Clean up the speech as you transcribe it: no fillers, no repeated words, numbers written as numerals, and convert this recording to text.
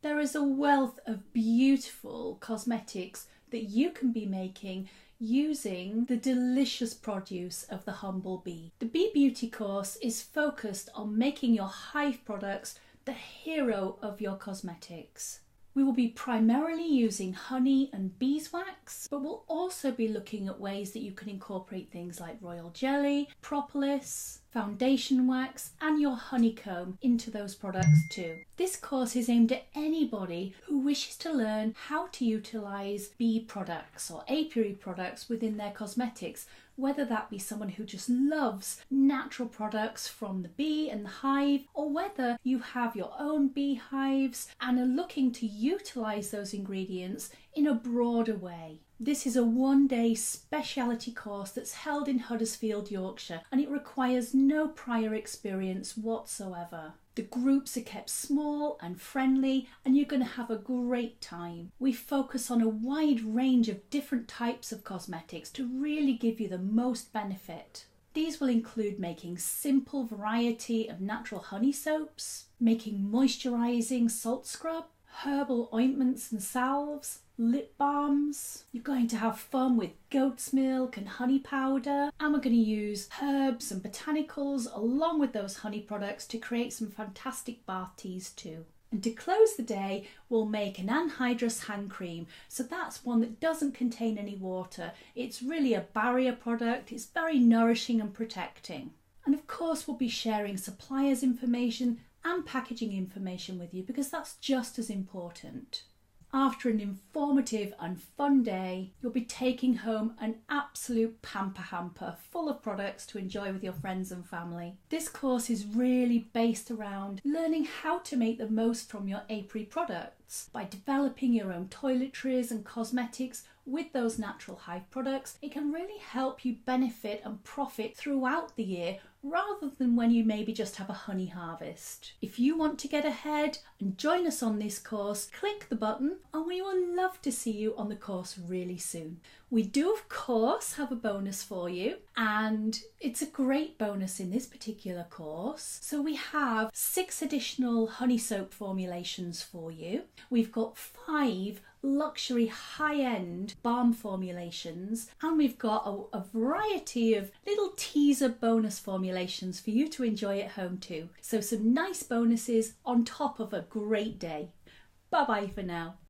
There is a wealth of beautiful cosmetics that you can be making using the delicious produce of the humble bee. The Bee Beauty course is focused on making your hive products the hero of your cosmetics. We will be primarily using honey and beeswax, but we'll also be looking at ways that you can incorporate things like royal jelly, propolis, foundation wax and your honeycomb into those products too. This course is aimed at anybody who wishes to learn how to utilise bee products or apiary products within their cosmetics, whether that be someone who just loves natural products from the bee and the hive, or whether you have your own beehives and are looking to utilise those ingredients in a broader way. This is a one-day speciality course that's held in Huddersfield, Yorkshire, and it requires no prior experience whatsoever. The groups are kept small and friendly, and you're going to have a great time. We focus on a wide range of different types of cosmetics to really give you the most benefit. These will include making simple variety of natural honey soaps, making moisturising salt scrub, herbal ointments and salves, lip balms. You're going to have fun with goat's milk and honey powder, and we're going to use herbs and botanicals along with those honey products to create some fantastic bath teas too. And to close the day, we'll make an anhydrous hand cream. So that's one that doesn't contain any water. It's really a barrier product. It's very nourishing and protecting. And of course, we'll be sharing suppliers information and packaging information with you because that's just as important. After an informative and fun day, you'll be taking home an absolute pamper hamper full of products to enjoy with your friends and family. This course is really based around learning how to make the most from your apiary products. By developing your own toiletries and cosmetics with those natural hive products, it can really help you benefit and profit throughout the year rather than when you maybe just have a honey harvest. If you want to get ahead and join us on this course, click the button and we will love to see you on the course really soon. We do of course have a bonus for you, and it's a great bonus in this particular course. So we have 6 additional honey soap formulations for you. We've got 5 luxury high-end balm formulations, and we've got a variety of little teaser bonus formulations for you to enjoy at home too. So some nice bonuses on top of a great day. Bye bye for now.